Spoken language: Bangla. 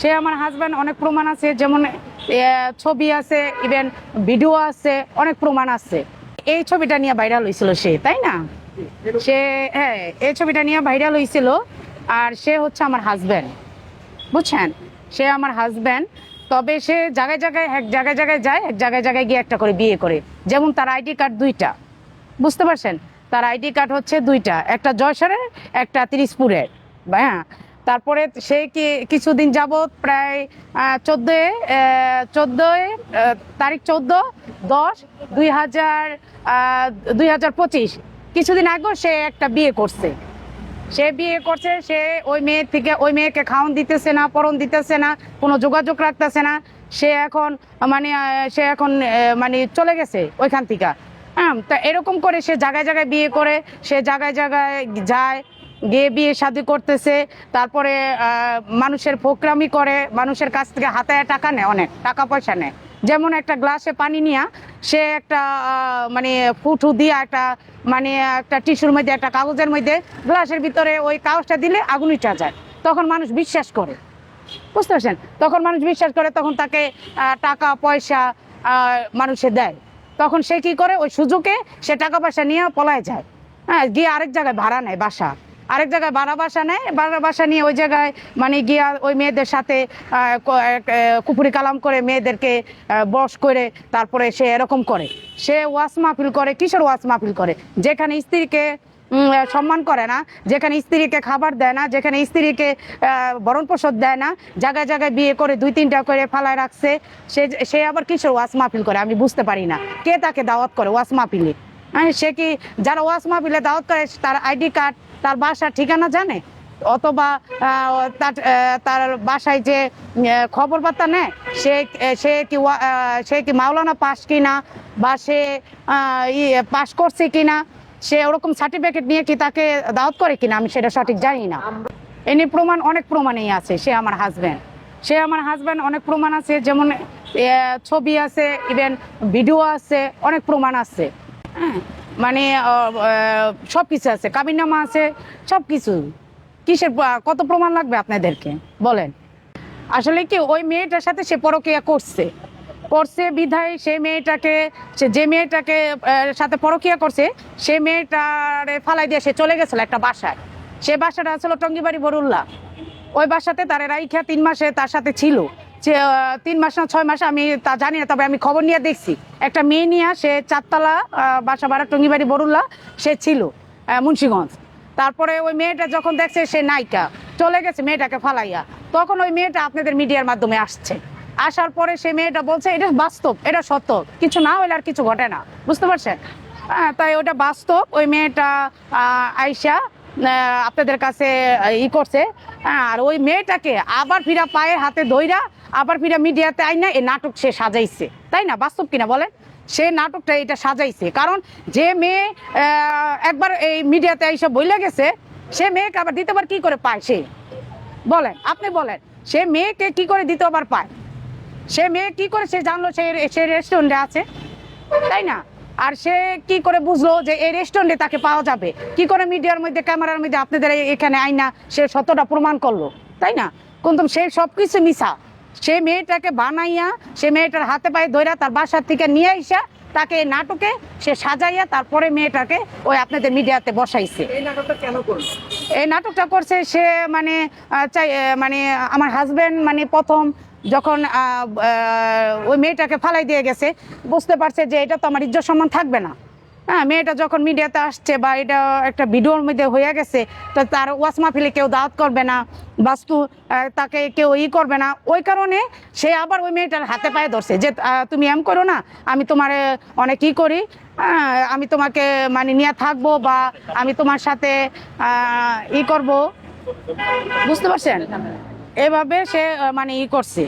সে আমার হাজব্যান্ড, অনেক প্রমাণ আছে, যেমন ছবি আছে, ইভেন ভিডিও আছে, অনেক প্রমাণ আছে। এই ছবিটা নিয়ে ভাইরাল হয়েছিল সে, তাই না? সে, হ্যাঁ, এই ছবিটা নিয়ে ভাইরাল হয়েছিল। আর সে হচ্ছে আমার হাজব্যান্ড, বুঝছেন? সে আমার হাজব্যান্ড। তবে সে জায়গায় জায়গায়, এক জায়গায় জায়গায় যায়, এক জায়গায় জায়গায় গিয়ে একটা করে বিয়ে করে। যেমন তার আইডি কার্ড দুইটা, বুঝতে পারছেন? তার আইডি কার্ড হচ্ছে দুইটা, একটা জয়সরের, একটা তিরিশপুরের। হ্যাঁ, তারপরে সে কিছুদিন যাবৎ প্রায় 14 তারিখ 14/10/2025, কিছুদিন আগেও সে একটা বিয়ে করছে। সে ওই মেয়ের থেকে, ওই মেয়েকে খাওয়ান দিতেছে না, পরন দিতেছে না, কোনো যোগাযোগ রাখতেছে না। সে এখন মানে চলে গেছে ওইখান থেকে। হ্যাঁ, তা এরকম করে সে জায়গায় জায়গায় বিয়ে করে, সে জায়গায় জায়গায় যায়, গিয়ে বিয়ে শাদী করতেছে। তারপরে মানুষের ফোকরামি করে, মানুষের কাছ থেকে হাতায় টাকা নেয়, অনেক টাকা পয়সা নেয়। যেমন একটা গ্লাসে পানি নিয়া সে একটা মানে ফুটু দিয়া একটা, মানে একটা টিস্যুর মধ্যে, একটা কাগজের মধ্যে, গ্লাসের ভিতরে ওই কাগজটা দিলে আগুন উঠে যায়। তখন মানুষ বিশ্বাস করে, বুঝতে পারছেন? তখন মানুষ বিশ্বাস করে, তখন তাকে টাকা পয়সা মানুষে দেয়। তখন সে কি করে, ওই সুযোগে সে টাকা পয়সা নিয়ে পলায় যায়। হ্যাঁ, গিয়ে আরেক জায়গায় ভাড়া নেয় বাসা, আরেক জায়গায় ভাড়া বাসা নেয়, ভাড়া বাসা নিয়ে ওই জায়গায় মানে গিয়া ওই মেয়েদের সাথে কুপুরি কালাম করে, মেয়েদেরকে বশ করে, তারপরে সে এরকম করে। সে ওয়াজ মাহফিল করে। কিসের ওয়াজ মাহফিল করে? যেখানে স্ত্রীকে সম্মান করে না, যেখানে স্ত্রীকে খাবার দেয় না, যেখানে স্ত্রীকে ভরণ পোষণ দেয় না, জায়গায় জায়গায় বিয়ে করে 2-3টা করে ফালায় রাখছে। সে আবার কিসের ওয়াজ মাহফিল করে আমি বুঝতে পারি না। কে তাকে দাওয়াত করে ওয়াজ মাহফিলে? হ্যাঁ, সে কি, যারা ওয়াজ মাহফিলে দাওয়াত করে, তার আইডি কার্ড, তার বাসার ঠিকানা জানে? অথবা তার বাসায় যে খবর বার্তা নেয়, সে কি মাওলানা পাস কিনা, বা সে পাস করছে কিনা, সে ওরকম সার্টিফিকেট নিয়ে কি তাকে দাওয়াত করে কিনা, আমি সেটা সঠিক জানি না। এনে প্রমাণ, অনেক প্রমাণই আছে। সে আমার হাজব্যান্ড, অনেক প্রমাণ আছে, যেমন ছবি আছে, ইভেন ভিডিও আছে, অনেক প্রমাণ আছে। হ্যাঁ, মানে সব কিছু আছে, কাবিননামা আছে, সব কিছু। কিসের কত প্রমাণ লাগবে আপনাদেরকে বলেন? আসলে কি, ওই মেয়েটার সাথে সে পরকীয়া করছে বিধায় সেই মেয়েটাকে, যে মেয়েটাকে সাথে পরকীয়া করছে, সে মেয়েটারে ফালাই দিয়ে সে চলে গেছিল একটা বাসায়। সে বাসাটা ছিল টঙ্গিবাড়ি বরুল্লা। ওই বাসাতে তার রাইখা 3 মাসে তার সাথে ছিল। 3 মাস না 6 মাস, আমি তা জানি না, তবে আমি খবর নিয়ে দেখছি। একটা মেয়ে নিয়ে সে 4তলা বাসা ভাড়া, টঙ্গিবাড়ি বরুল্লা সে ছিল, মুন্সিগঞ্জ। তারপরে ওই মেয়েটা যখন দেখছে সে নায়িকা, চলে গেছে মেয়েটাকে ফালাইয়া। তখন ওই মেয়েটা আপনাদের মিডিয়ার মাধ্যমে আসছে। আসার পরে সে মেয়েটা বলছে এটা বাস্তব, এটা সত্য, কিছু না হলে আর কিছু ঘটে না, বুঝতে পারছেন? তাই ওটা বাস্তব। ওই মেয়েটা আইসা আপনাদের কাছে করছে। আর ওই মেয়েটাকে আবার ফিরা পায়ে হাতে ধইরা, আবার ফিরা মিডিয়াতে আইনা এই নাটক সে সাজাইছে, তাই না? বাস্তব কিনা বলেন? সে নাটকটা এটা সাজাইছে, কারণ যে মেয়ে একবার এই মিডিয়াতে এইসব বইলে গেছে, সে মেয়েকে আবার দ্বিতীয়বার কি করে পায়? সে বলেন, আপনি বলেন, সে মেয়েকে কি করে দ্বিতীয়বার পায়? সে মেয়ে কি করে সে জানলো সে রেস্টুরেন্টে আছে, তাই না? আর সে কি করে বুঝলো যে এই রেস্টুরেন্টে তাকে পাওয়া যাবে? কি করে মিডিয়ার মধ্যে, ক্যামেরার মধ্যে আপনাদের এখানে আইনা সে সত্যটা প্রমাণ করলো, তাই না? কিন্তু সে সবকিছু মিছা। সে মেয়েটাকে বানাইয়া, সে মেয়েটার হাতে পায়ে ধইরা তার বাসার থেকে নিয়ে আইসা তাকে এই নাটকে সে সাজাইয়া, তারপরে মেয়েটাকে ওই আপনাদের মিডিয়াতে বসাইছে। এই নাটকটা কেন করলো? এই নাটকটা করছে সে মানে মানে আমার হাজবেন্ড মানে প্রথম যখন ওই মেয়েটাকে ফালাই দিয়ে গেছে, বুঝতে পারছে যে এটা তো আমার ইজ্জত সম্মান থাকবে না। হ্যাঁ, মেয়েটা যখন মিডিয়াতে আসছে বা এটা একটা ভিডিওর মধ্যে হয়ে গেছে, তো তার ওয়াজ মাহফিলে কেউ দাওয়াত করবে না, বাস্তু তাকে কেউ করবে না। ওই কারণে সে আবার ওই মেয়েটার হাতে পায়ে ধরছে যে তুমি এম করো না, আমি তোমার অনেক করি, আমি তোমাকে মানে নিয়ে থাকবো, বা আমি তোমার সাথে করব, বুঝতে পারছেন? এভাবে সে মানে করছে।